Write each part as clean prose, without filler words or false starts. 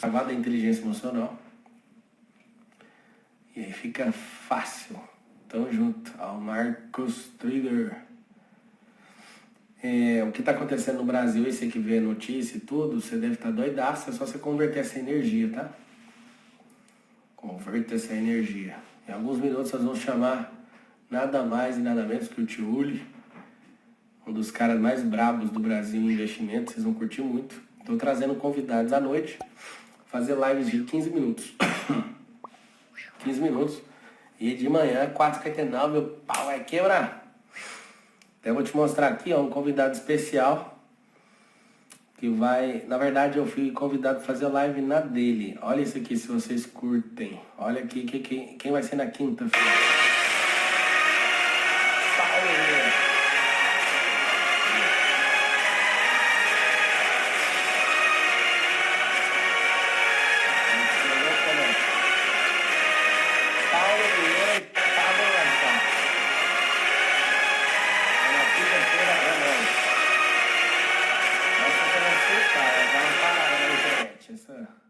gravado a inteligência emocional. E aí fica fácil. Tamo junto. Ao Marcos Trigger. O que está acontecendo no Brasil, esse que vê notícia e tudo, você deve estar doidaço, é só você converter essa energia, tá? Converta essa energia. Em alguns minutos nós vamos chamar nada mais e nada menos que o Tiuli, um dos caras mais brabos do Brasil em investimento, vocês vão curtir muito. Estou trazendo convidados à noite, fazer lives de 15 minutos. 15 minutos. E de manhã, 4h59, meu pau vai quebrar. Então eu vou te mostrar aqui, ó, um convidado especial que vai... Na verdade, eu fui convidado a fazer live na dele. Olha isso aqui, se vocês curtem. Olha aqui quem vai ser na quinta-feira.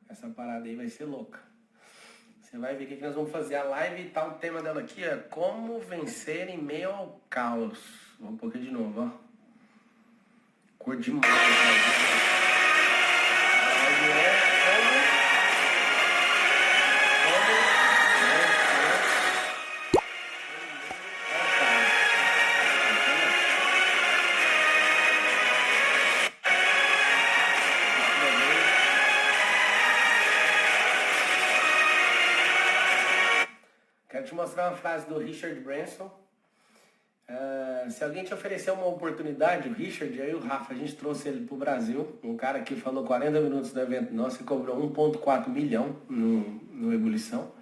Essa parada aí vai ser louca. Você vai ver o que nós vamos fazer. A live e tal, o tema dela aqui é como vencer em meio ao caos. Vamos pôr aqui de novo, ó. Cor demais. Quero te mostrar uma frase do Richard Branson. Se alguém te oferecer uma oportunidade, o Richard, aí o Rafa, a gente trouxe ele pro Brasil. Um cara que falou 40 minutos do evento nosso e cobrou 1,4 milhão no Ebulição.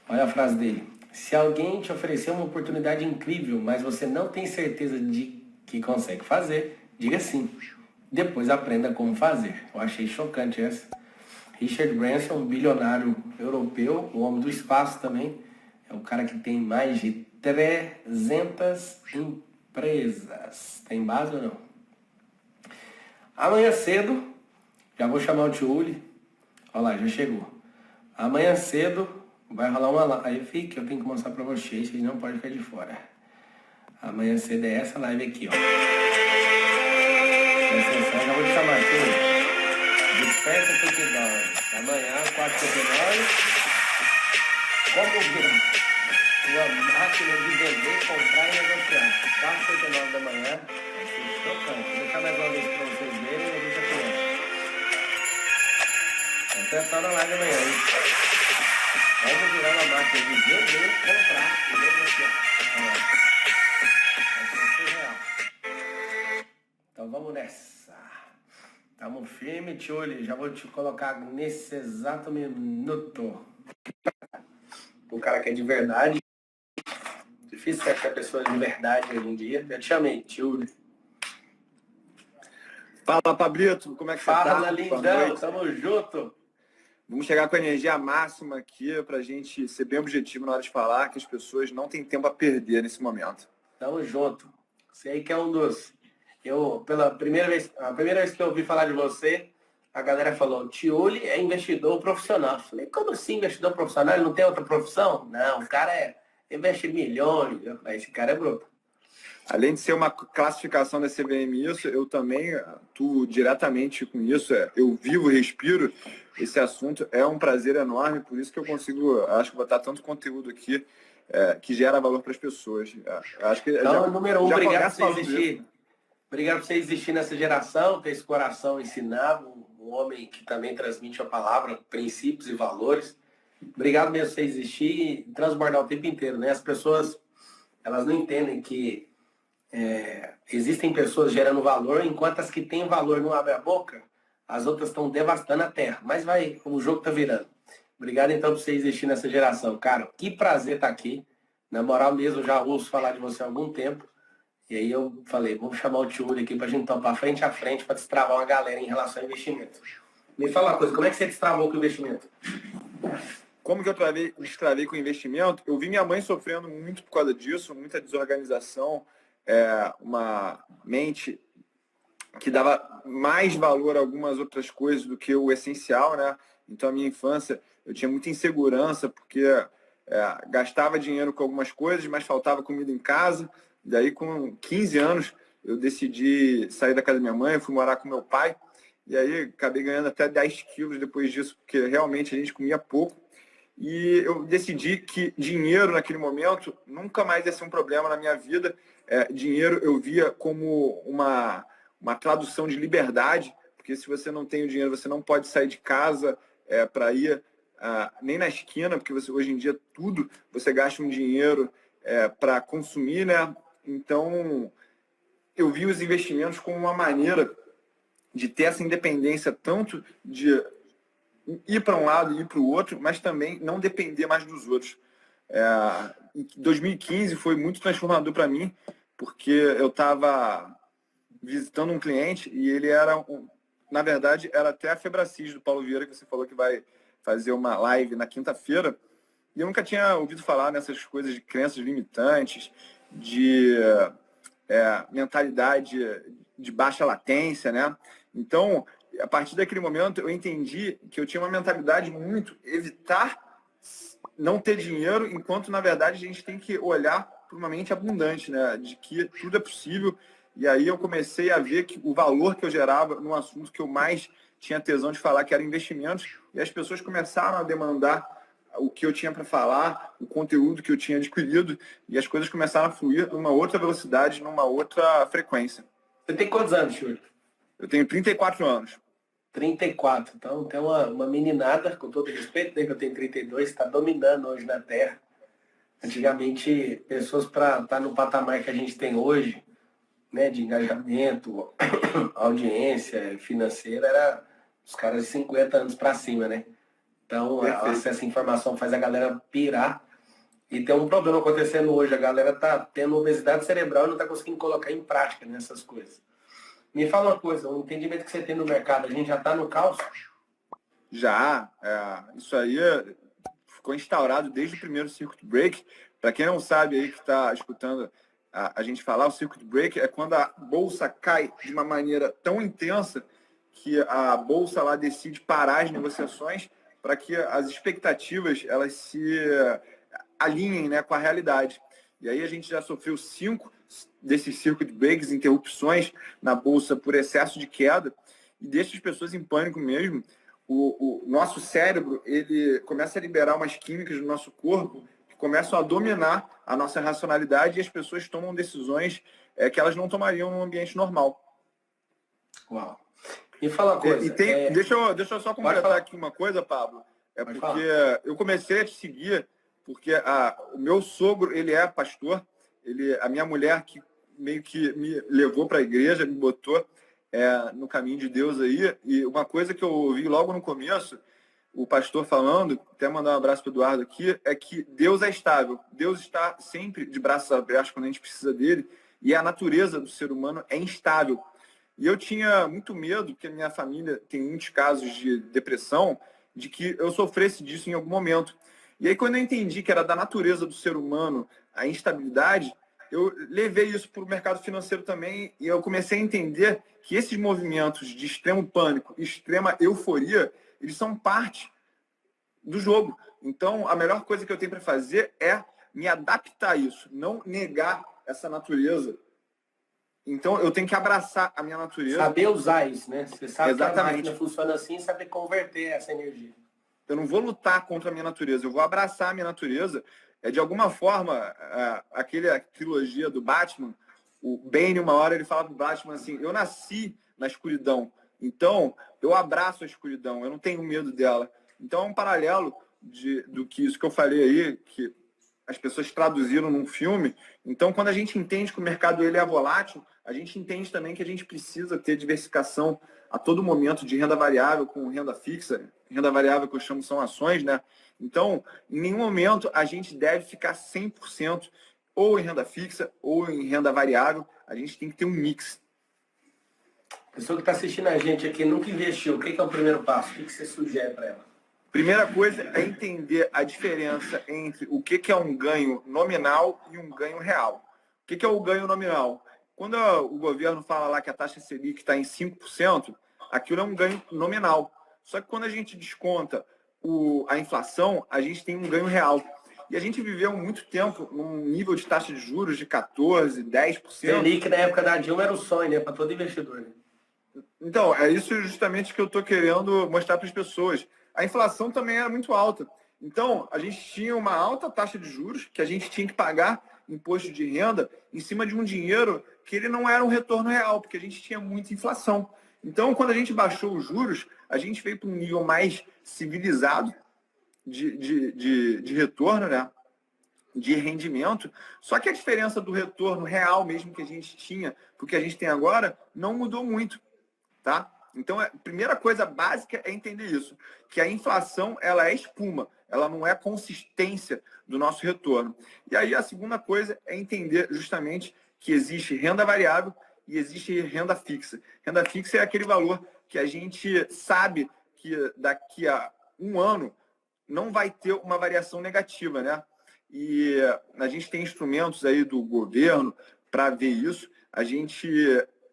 Olha a frase dele. Se alguém te oferecer uma oportunidade incrível, mas você não tem certeza de que consegue fazer, diga sim. Depois aprenda como fazer. Eu achei chocante essa. Richard Branson, um bilionário europeu, o homem do espaço também. É um cara que tem mais de 300 empresas. Tem base ou não? Amanhã cedo, já vou chamar o Tiuli. Olha lá, já chegou. Amanhã cedo vai rolar uma live que eu tenho que mostrar pra vocês. Vocês não podem ficar de fora. Amanhã cedo é essa live aqui, ó. Atenção, já vou te chamar aqui. Desperta Pequidão. Amanhã, 4h59. Como virar uma máquina de vender, comprar e negociar. 4h59 da manhã, vai ser chocante. Vou deixar mais uma vez para vocês verem e a gente começa. Atenção na live amanhã, hein? Vamos virar uma máquina de vender, comprar e negociar. Vai ser surreal. Então vamos nessa. Tamo firme, Tiuli. Já vou te colocar nesse exato minuto. O cara que é de verdade. Difícil achar pessoas de verdade hoje em dia. Eu te chamei, Tiuli. Fala, Pablito, como é que você tá? Fala, lindão, tamo junto. Vamos chegar com a energia máxima aqui pra gente ser bem objetivo na hora de falar, que as pessoas não têm tempo a perder nesse momento. Tamo junto. Você aí que é um dos... a primeira vez que eu ouvi falar de você, a galera falou, Tiuli é investidor profissional. Eu falei, como assim investidor profissional? Ele não tem outra profissão? Não, o cara investe milhões. Eu falei, esse cara é bruto. Além de ser uma classificação da CVM isso, eu também atuo diretamente com isso. Eu vivo, respiro esse assunto. É um prazer enorme, por isso que eu consigo, acho que botar tanto conteúdo aqui que gera valor para as pessoas. Acho que então, número 1, obrigado por você existir. Obrigado por você existir nessa geração, ter esse coração ensinado, um homem que também transmite a palavra, princípios e valores. Obrigado mesmo por você existir e transbordar o tempo inteiro, né? As pessoas, elas não entendem que existem pessoas gerando valor, enquanto as que têm valor não abrem a boca, as outras estão devastando a terra. Mas o jogo tá virando. Obrigado então por você existir nessa geração. Cara, que prazer estar aqui. Na moral mesmo, já ouço falar de você há algum tempo. E aí eu falei, vamos chamar o Tiuli aqui pra gente topar frente a frente pra destravar uma galera em relação ao investimento. Me fala uma coisa, como é que você destravou com o investimento? Como que eu destravei com o investimento? Eu vi minha mãe sofrendo muito por causa disso, muita desorganização, uma mente que dava mais valor a algumas outras coisas do que o essencial, né? Então, a minha infância, eu tinha muita insegurança, porque gastava dinheiro com algumas coisas, mas faltava comida em casa. Daí, com 15 anos, eu decidi sair da casa da minha mãe, fui morar com meu pai. E aí, acabei ganhando até 10 quilos depois disso, porque realmente a gente comia pouco. E eu decidi que dinheiro, naquele momento, nunca mais ia ser um problema na minha vida. Dinheiro eu via como uma tradução de liberdade, porque se você não tem o dinheiro, você não pode sair de casa para ir nem na esquina, porque hoje em dia tudo você gasta um dinheiro para consumir, né? Então, eu vi os investimentos como uma maneira de ter essa independência, tanto de ir para um lado e ir para o outro, mas também não depender mais dos outros. 2015 foi muito transformador para mim, porque eu estava visitando um cliente e ele era, na verdade, era até a Febracis do Paulo Vieira, que você falou que vai fazer uma live na quinta-feira, e eu nunca tinha ouvido falar nessas coisas de crenças limitantes, de mentalidade de baixa latência, né? Então, a partir daquele momento, eu entendi que eu tinha uma mentalidade muito evitar não ter dinheiro, enquanto, na verdade, a gente tem que olhar para uma mente abundante, né? De que tudo é possível. E aí eu comecei a ver que o valor que eu gerava no assunto que eu mais tinha tesão de falar, que era investimentos, e as pessoas começaram a demandar o que eu tinha para falar, o conteúdo que eu tinha adquirido, e as coisas começaram a fluir numa outra velocidade, numa outra frequência. Você tem quantos anos, Júlio? Eu tenho 34 anos. 34. Então, tem uma meninada, com todo respeito, né, que eu tenho 32, está dominando hoje na Terra. Antigamente, pessoas para estar no patamar que a gente tem hoje, né, de engajamento, audiência financeira, era os caras de 50 anos para cima, né? Então, o acesso à informação faz a galera pirar. E tem um problema acontecendo hoje. A galera tá tendo obesidade cerebral e não está conseguindo colocar em prática nessas coisas. Me fala uma coisa, o entendimento que você tem no mercado, a gente já está no caos? Já. Isso aí ficou instaurado desde o primeiro Circuit Break. Para quem não sabe aí que está escutando a gente falar, o Circuit Break é quando a bolsa cai de uma maneira tão intensa que a bolsa lá decide parar as negociações para que as expectativas elas se alinhem, né, com a realidade. E aí a gente já sofreu 5 desses circuit breaks, interrupções na bolsa por excesso de queda, e deixa as pessoas em pânico mesmo. O nosso cérebro ele começa a liberar umas químicas no nosso corpo que começam a dominar a nossa racionalidade, e as pessoas tomam decisões que elas não tomariam num ambiente normal. Uau. E fala uma coisa. Deixa eu só completar aqui uma coisa, Pablo. Porque eu comecei a te seguir porque o meu sogro, ele é pastor, a minha mulher que meio que me levou para a igreja, me botou no caminho de Deus aí, e uma coisa que eu ouvi logo no começo, o pastor falando, até mandar um abraço para o Eduardo aqui, é que Deus é estável, Deus está sempre de braços abertos quando a gente precisa dele, e a natureza do ser humano é instável. E eu tinha muito medo, porque a minha família tem muitos casos de depressão, de que eu sofresse disso em algum momento. E aí, quando eu entendi que era da natureza do ser humano a instabilidade, eu levei isso para o mercado financeiro também, e eu comecei a entender que esses movimentos de extremo pânico, extrema euforia, eles são parte do jogo. Então, a melhor coisa que eu tenho para fazer é me adaptar a isso, não negar essa natureza. Então, eu tenho que abraçar a minha natureza. Saber usar isso, né? Você sabe Exatamente. Que a máquina funciona assim e saber converter essa energia. Eu não vou lutar contra a minha natureza, eu vou abraçar a minha natureza. De alguma forma, a trilogia do Batman, o Bane, uma hora, ele fala pro Batman assim, eu nasci na escuridão, então eu abraço a escuridão, eu não tenho medo dela. Então é um paralelo do que isso que eu falei aí, que as pessoas traduziram num filme. Então, quando a gente entende que o mercado ele é volátil, a gente entende também que a gente precisa ter diversificação a todo momento de renda variável com renda fixa. Renda variável que eu chamo são ações, né? Então, em nenhum momento a gente deve ficar 100% ou em renda fixa ou em renda variável. A gente tem que ter um mix. A pessoa que está assistindo a gente aqui nunca investiu. O que é o primeiro passo? O que você sugere para ela? Primeira coisa é entender a diferença entre o que é um ganho nominal e um ganho real. O que é o ganho nominal? Quando o governo fala lá que a taxa Selic está em 5%, aquilo é um ganho nominal. Só que quando a gente desconta a inflação, a gente tem um ganho real. E a gente viveu muito tempo num nível de taxa de juros de 14%, 10%. Selic na época da Dilma era o sonho, né? Para todo investidor. Né? Então, é isso justamente que eu estou querendo mostrar para as pessoas. A inflação também era muito alta. Então, a gente tinha uma alta taxa de juros, que a gente tinha que pagar imposto de renda em cima de um dinheiro que ele não era um retorno real, porque a gente tinha muita inflação. Então, quando a gente baixou os juros, a gente veio para um nível mais civilizado de retorno, né? De rendimento. Só que a diferença do retorno real mesmo que a gente tinha, porque a gente tem agora, não mudou muito. Tá? Então, a primeira coisa básica é entender isso, que a inflação ela é espuma, ela não é consistência do nosso retorno. E aí a segunda coisa é entender justamente que existe renda variável e existe renda fixa. Renda fixa é aquele valor que a gente sabe que daqui a um ano não vai ter uma variação negativa, né? E a gente tem instrumentos aí do governo para ver isso. A gente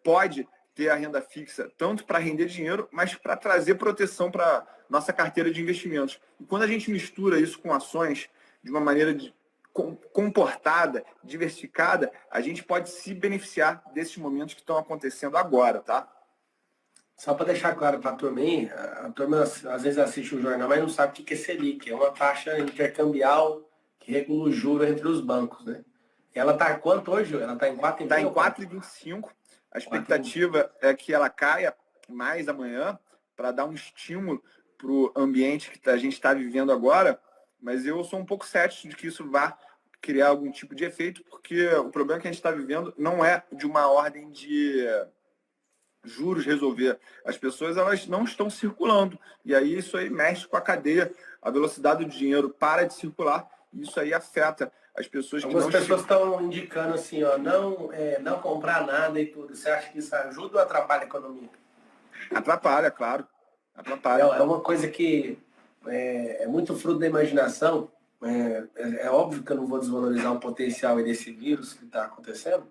pode ter a renda fixa tanto para render dinheiro, mas para trazer proteção para nossa carteira de investimentos. E quando a gente mistura isso com ações de uma maneira comportada, diversificada, a gente pode se beneficiar desses momentos que estão acontecendo agora, tá? Só para deixar claro para a turma aí, a turma às vezes assiste o jornal, mas não sabe o que é Selic. É uma taxa intercambial que regula o juro entre os bancos, né? Ela está quanto hoje? Ela está em 4,25? Está em 4,25. A expectativa é que ela caia mais amanhã para dar um estímulo para o ambiente que a gente está vivendo agora, mas eu sou um pouco cético de que isso vá criar algum tipo de efeito, porque o problema que a gente está vivendo não é de uma ordem de juros resolver. As pessoas elas não estão circulando, e aí isso aí mexe com a cadeia, a velocidade do dinheiro para de circular, e isso aí afeta as pessoas que não... Algumas pessoas estão indicando assim, ó, não comprar nada e tudo. Você acha que isso ajuda ou atrapalha a economia? Atrapalha, claro. Atrapalha. É uma coisa que é muito fruto da imaginação. É óbvio que eu não vou desvalorizar o potencial desse vírus que está acontecendo.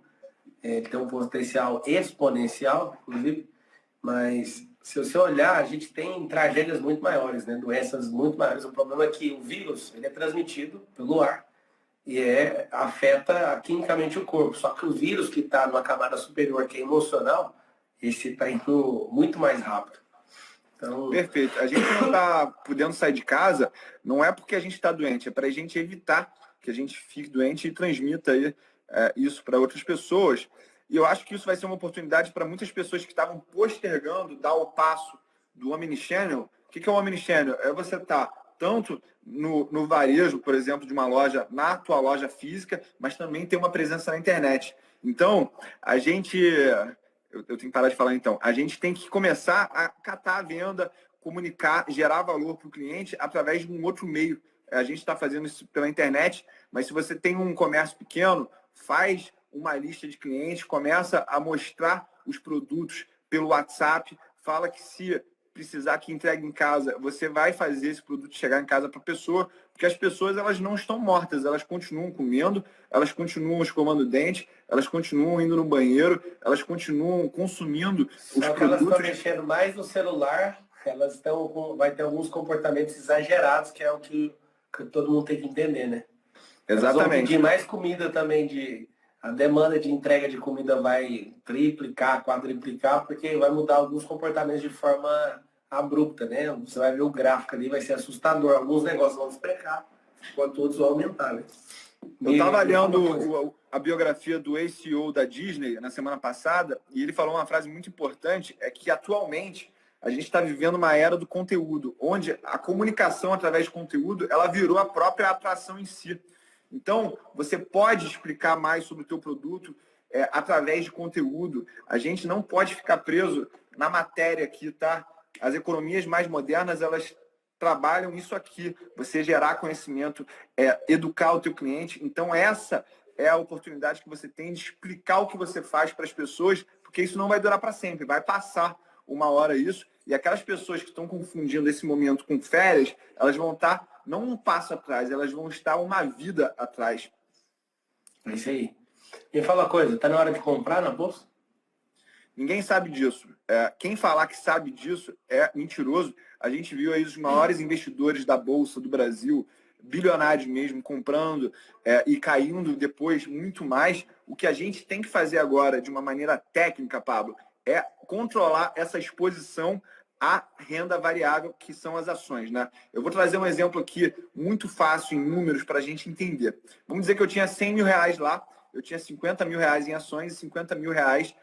Ele tem um potencial exponencial, inclusive. Mas se você olhar, a gente tem tragédias muito maiores, né? Doenças muito maiores. O problema é que o vírus ele é transmitido pelo ar e afeta quimicamente o corpo. Só que o vírus que está numa camada superior, que é emocional, esse está indo muito mais rápido. Então... Perfeito. A gente não está podendo sair de casa, não é porque a gente está doente, é para a gente evitar que a gente fique doente e transmita aí, isso para outras pessoas. E eu acho que isso vai ser uma oportunidade para muitas pessoas que estavam postergando dar o passo do Omnichannel. O que é o Omnichannel? É você estar tanto no varejo, por exemplo, de uma loja, na tua loja física, mas também ter uma presença na internet. Então, a gente... Eu tenho que parar de falar então. A gente tem que começar a catar a venda, comunicar, gerar valor para o cliente através de um outro meio. A gente está fazendo isso pela internet, mas se você tem um comércio pequeno, faz uma lista de clientes, começa a mostrar os produtos pelo WhatsApp, fala que se precisar que entregue em casa, você vai fazer esse produto chegar em casa para a pessoa, porque as pessoas elas não estão mortas, elas continuam comendo, elas continuam escovando dente, elas continuam indo no banheiro, elas continuam consumindo os produtos. Elas estão mexendo mais no celular, vai ter alguns comportamentos exagerados, que é o que todo mundo tem que entender, né? Exatamente. Elas vão pedir mais comida também, a demanda de entrega de comida vai triplicar, quadriplicar, porque vai mudar alguns comportamentos de forma abrupta, né? Você vai ver o gráfico ali, vai ser assustador. Alguns negócios vão despencar, enquanto outros vão aumentar, né? Eu estava lendo a biografia do ex-CEO da Disney na semana passada, e ele falou uma frase muito importante, é que atualmente a gente está vivendo uma era do conteúdo, onde a comunicação através de conteúdo, ela virou a própria atração em si. Então, você pode explicar mais sobre o teu produto através de conteúdo. A gente não pode ficar preso na matéria aqui, tá? As economias mais modernas, elas trabalham isso aqui. Você gerar conhecimento, educar o teu cliente. Então, essa é a oportunidade que você tem de explicar o que você faz para as pessoas, porque isso não vai durar para sempre. Vai passar uma hora isso. E aquelas pessoas que estão confundindo esse momento com férias, elas vão estar não um passo atrás, elas vão estar uma vida atrás. É isso aí. Me fala uma coisa, tá na hora de comprar na bolsa? Ninguém sabe disso. Quem falar que sabe disso é mentiroso. A gente viu aí os maiores investidores da Bolsa do Brasil, bilionários mesmo, comprando e caindo depois muito mais. O que a gente tem que fazer agora, de uma maneira técnica, Pablo, é controlar essa exposição à renda variável, que são as ações, né? Eu vou trazer um exemplo aqui muito fácil em números para a gente entender. Vamos dizer que eu tinha 100 mil reais lá, eu tinha 50 mil reais em ações e 50 mil reais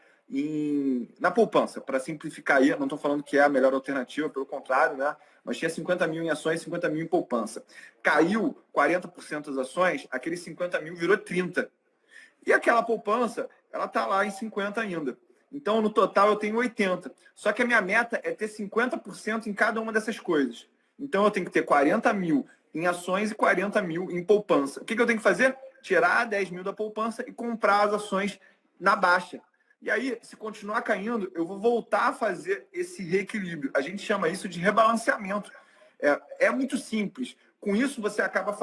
na poupança, para simplificar aí, não estou falando que é a melhor alternativa, pelo contrário, né? Mas tinha 50 mil em ações e 50 mil em poupança. Caiu 40% das ações, aqueles 50 mil virou 30. E aquela poupança, ela está lá em 50 ainda. Então, no total, eu tenho 80. Só que a minha meta é ter 50% em cada uma dessas coisas. Então, eu tenho que ter 40 mil em ações e 40 mil em poupança. O que eu tenho que fazer? Tirar 10 mil da poupança e comprar as ações na baixa. E aí, se continuar caindo, eu vou voltar a fazer esse reequilíbrio. A gente chama isso de rebalanceamento. É muito simples. Com isso, você acaba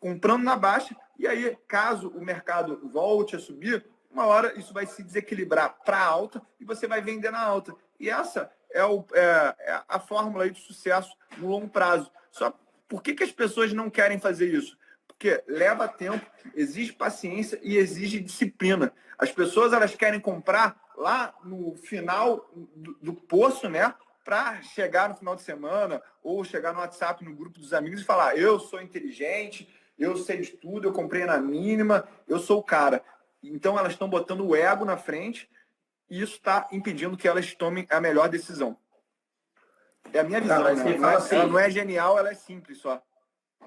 comprando na baixa, e aí, caso o mercado volte a subir, uma hora isso vai se desequilibrar para alta e você vai vender na alta. E essa é a fórmula aí de sucesso no longo prazo. Só por que as pessoas não querem fazer isso? Porque leva tempo, exige paciência e exige disciplina. As pessoas elas querem comprar lá no final do poço, né? Para chegar no final de semana ou chegar no WhatsApp, no grupo dos amigos e falar: eu sou inteligente, eu sei de tudo, eu comprei na mínima, eu sou o cara. Então elas estão botando o ego na frente e isso está impedindo que elas tomem a melhor decisão. É a minha visão, né? Ela não é genial, ela é simples só.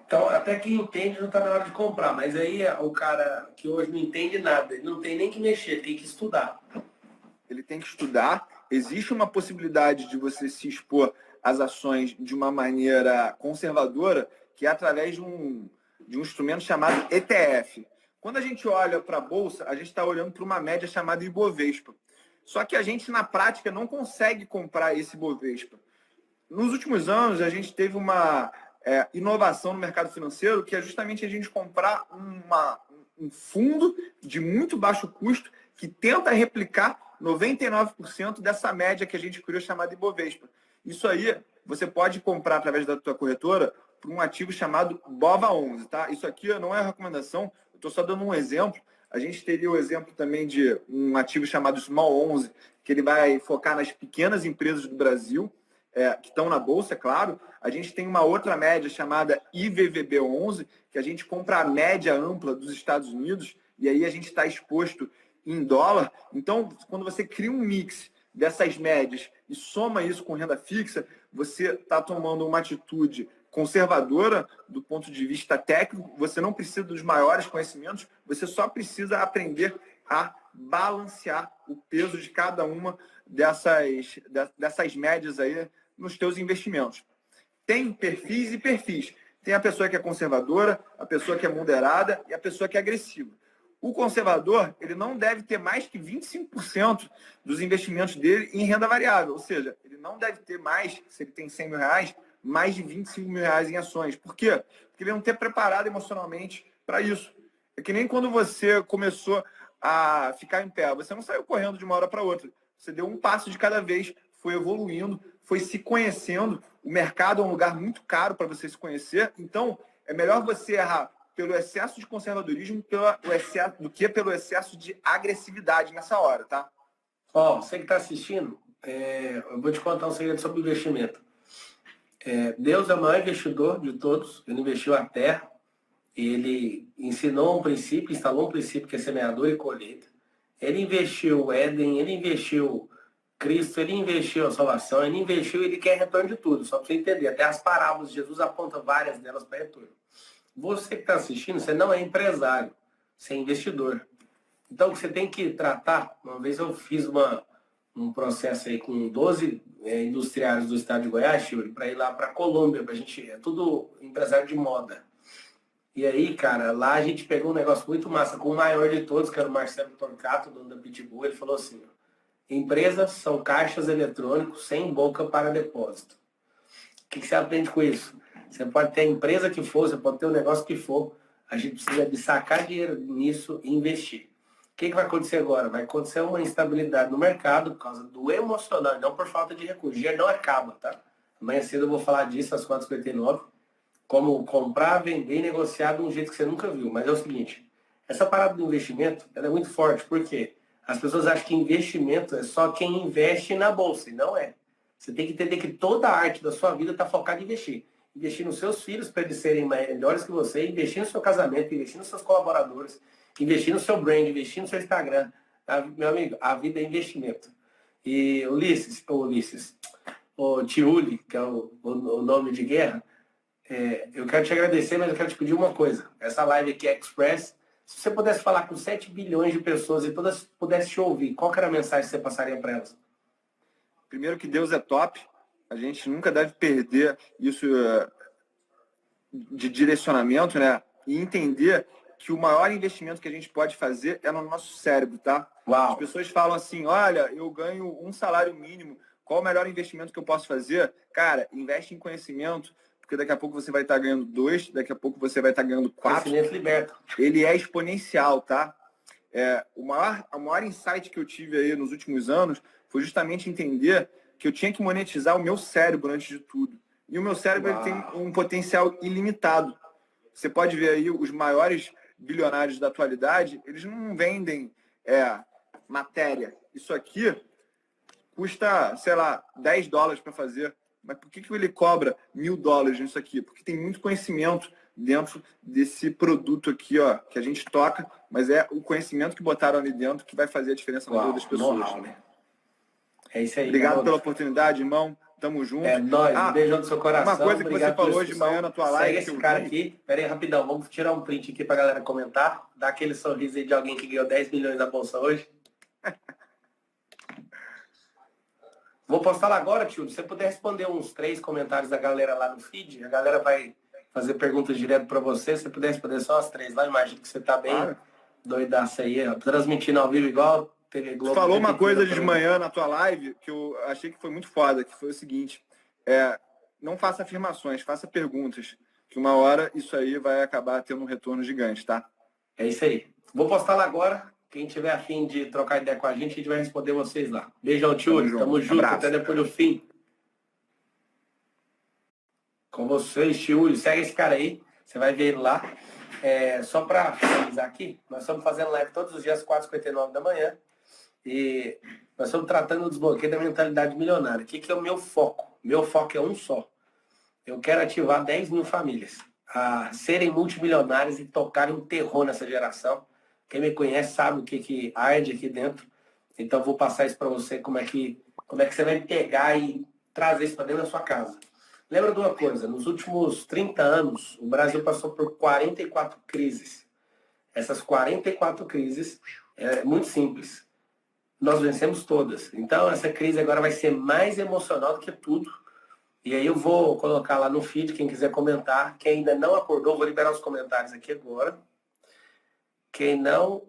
Então, até quem entende não está na hora de comprar, mas aí o cara que hoje não entende nada, ele não tem nem que mexer, ele tem que estudar. Ele tem que estudar. Existe uma possibilidade de você se expor às ações de uma maneira conservadora, que é através de um instrumento chamado ETF. Quando a gente olha para a Bolsa, a gente está olhando para uma média chamada Ibovespa. Só que a gente, na prática, não consegue comprar esse Ibovespa. Nos últimos anos, a gente teve uma inovação no mercado financeiro, que é justamente a gente comprar um fundo de muito baixo custo que tenta replicar 99% dessa média que a gente criou chamada Ibovespa. Isso aí você pode comprar através da tua corretora por um ativo chamado BOVA11, tá? Isso aqui não é recomendação, eu estou só dando um exemplo. A gente teria o exemplo também de um ativo chamado Small 11, que ele vai focar nas pequenas empresas do Brasil, que estão na Bolsa, é claro. A gente tem uma outra média chamada IVVB11, que a gente compra a média ampla dos Estados Unidos, e aí a gente está exposto em dólar. Então, quando você cria um mix dessas médias e soma isso com renda fixa, você está tomando uma atitude conservadora do ponto de vista técnico. Você não precisa dos maiores conhecimentos, você só precisa aprender a balancear o peso de cada uma dessas médias aí nos teus investimentos. Tem perfis e perfis. Tem a pessoa que é conservadora, a pessoa que é moderada e a pessoa que é agressiva. O conservador, ele não deve ter mais que 25% dos investimentos dele em renda variável. Ou seja, ele não deve ter mais, se ele tem 100 mil reais, mais de 25 mil reais em ações. Por quê? Porque ele não ter preparado emocionalmente para isso. É que nem quando você começou a ficar em pé. Você não saiu correndo de uma hora para outra. Você deu um passo de cada vez, foi evoluindo, foi se conhecendo. O mercado é um lugar muito caro para você se conhecer. Então, é melhor você errar pelo excesso de conservadorismo do que pelo excesso de agressividade nessa hora, tá? Você que está assistindo, eu vou te contar um segredo sobre investimento. Deus é o maior investidor de todos. Ele investiu a terra, ele ensinou um princípio, instalou um princípio que é semeador e colheita. Ele investiu o Éden, ele investiu Cristo, ele investiu a salvação, ele quer retorno de tudo, só para você entender. Até as parábolas de Jesus apontam várias delas para retorno. Você que está assistindo, você não é empresário, você é investidor. Então, você tem que tratar. Uma vez eu fiz um processo aí com 12 industriários do estado de Goiás, para ir lá para Colômbia, para a gente. É tudo empresário de moda. E aí, cara, lá a gente pegou um negócio muito massa com o maior de todos, que era o Marcelo Torcato, dono da Pitbull. Ele falou assim: empresas são caixas eletrônicos sem boca para depósito. O que você aprende com isso? Você pode ter a empresa que for, você pode ter o negócio que for. A gente precisa de sacar dinheiro nisso e investir. que vai acontecer agora? Vai acontecer uma instabilidade no mercado por causa do emocional, e não por falta de recurso. O dinheiro não acaba, tá? Amanhã cedo eu vou falar disso às 4h59. Como comprar, vender e negociar de um jeito que você nunca viu. Mas é o seguinte, essa parada do investimento, ela é muito forte. Por quê? As pessoas acham que investimento é só quem investe na bolsa, e não é. Você tem que entender que toda a arte da sua vida está focada em investir. Investir nos seus filhos para eles serem melhores que você, investir no seu casamento, investir nos seus colaboradores, investir no seu brand, investir no seu Instagram. Meu amigo, a vida é investimento. E Ulisses, o Tiuli, que é o nome de guerra, eu quero te agradecer, mas eu quero te pedir uma coisa. Essa live aqui é Express. Se você pudesse falar com 7 bilhões de pessoas e todas pudessem te ouvir, qual que era a mensagem que você passaria para elas? Primeiro que Deus é top. A gente nunca deve perder isso de direcionamento, né? E entender que o maior investimento que a gente pode fazer é no nosso cérebro, tá? Uau. As pessoas falam assim, olha, eu ganho um salário mínimo, qual o melhor investimento que eu posso fazer? Cara, investe em conhecimento, porque daqui a pouco você vai estar ganhando 2, daqui a pouco você vai estar ganhando 4. Conhecimento liberta. Ele é exponencial, tá? O maior insight que eu tive aí nos últimos anos foi justamente entender que eu tinha que monetizar o meu cérebro antes de tudo. E o meu cérebro ele tem um potencial ilimitado. Você pode ver aí os maiores bilionários da atualidade, eles não vendem matéria. Isso aqui custa, sei lá, $10 para fazer. Mas por que ele cobra $1.000 nisso aqui? Porque tem muito conhecimento dentro desse produto aqui, ó, que a gente toca, mas é o conhecimento que botaram ali dentro que vai fazer a diferença na vida das pessoas. É isso aí. Obrigado pela oportunidade, irmão. Tamo junto. É nóis, um beijão do seu coração. Uma coisa que você falou hoje de manhã na tua live. Segue esse cara aqui. Pera aí, rapidão. Vamos tirar um print aqui pra galera comentar. Dá aquele sorriso aí de alguém que ganhou 10 milhões na bolsa hoje. Vou postar lá agora, tio. Se você puder responder uns 3 comentários da galera lá no feed, a galera vai fazer perguntas direto pra você. Se você puder responder só as 3 lá, imagino que você tá bem doidaço aí, ó. Transmitindo ao vivo igual TV Globo. Tu falou uma coisa de manhã na tua live que eu achei que foi muito foda, que foi o seguinte. Não faça afirmações, faça perguntas. Que uma hora isso aí vai acabar tendo um retorno gigante, tá? É isso aí. Vou postar lá agora. Quem tiver afim de trocar ideia com a gente vai responder vocês lá. Beijão, tio. Tamo junto. Até depois do fim. Com vocês, tio. Segue esse cara aí. Você vai ver ele lá. Só para finalizar aqui, nós estamos fazendo live todos os dias às 4h59 da manhã. E nós estamos tratando o desbloqueio da mentalidade milionária. O que é o meu foco? Meu foco é um só. Eu quero ativar 10 mil famílias a serem multimilionárias e tocarem um terror nessa geração. Quem me conhece sabe o que arde aqui dentro. Então, vou passar isso para você, como é que você vai pegar e trazer isso para dentro da sua casa. Lembra de uma coisa, nos últimos 30 anos, o Brasil passou por 44 crises. Essas 44 crises, é muito simples. Nós vencemos todas. Então, essa crise agora vai ser mais emocional do que tudo. E aí eu vou colocar lá no feed, quem quiser comentar. Quem ainda não acordou, vou liberar os comentários aqui agora. Quem não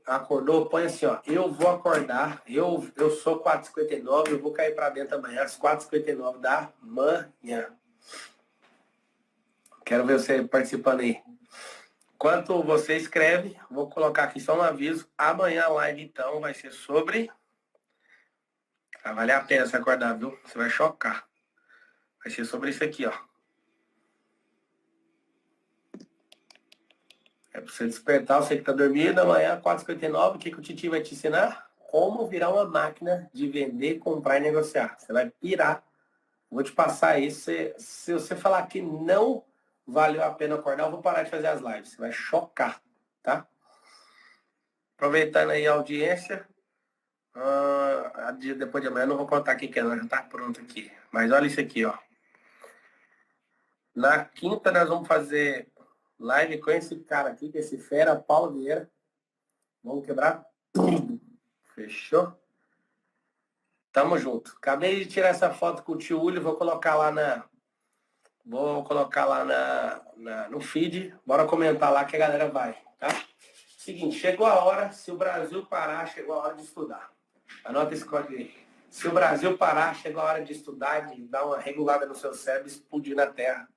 acordou, põe assim, ó. Eu vou acordar, eu sou 4h59, eu vou cair para dentro amanhã, às 4h59 da manhã. Quero ver você participando aí. Enquanto você escreve, vou colocar aqui só um aviso. Amanhã a live, então, vai ser sobre... Vai valer a pena você acordar, viu? Você vai chocar. Vai ser sobre isso aqui, ó. É pra você despertar, você que tá dormindo, amanhã, 4h59, o que o Titi vai te ensinar? Como virar uma máquina de vender, comprar e negociar. Você vai pirar. Vou te passar isso. Se você falar que não valeu a pena acordar, eu vou parar de fazer as lives. Você vai chocar, tá? Aproveitando aí a audiência. Depois de amanhã eu não vou contar o que é, não, já tá pronto aqui. Mas olha isso aqui, ó. Na quinta nós vamos fazer live com esse cara aqui, que é esse fera, Paulo Vieira. Vamos quebrar tudo. Fechou? Tamo junto. Acabei de tirar essa foto com o tio Uli, vou colocar lá no feed. Bora comentar lá que a galera vai, tá? Seguinte, chegou a hora, se o Brasil parar, chegou a hora de estudar. Anota esse código aí. Se o Brasil parar, chegou a hora de estudar, de dar uma regulada no seu cérebro, explodir na terra.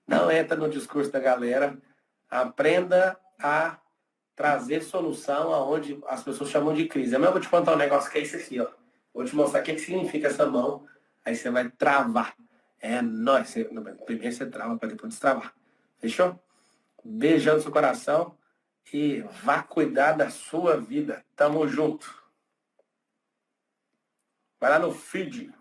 Não entra no discurso da galera. Aprenda a trazer solução aonde as pessoas chamam de crise. Eu vou te contar um negócio que é isso aqui, ó. Vou te mostrar o que significa essa mão. Aí você vai travar. É nóis. Primeiro você trava para depois destravar. Fechou? Beijão no seu coração e vá cuidar da sua vida. Tamo junto. Vai lá no feed.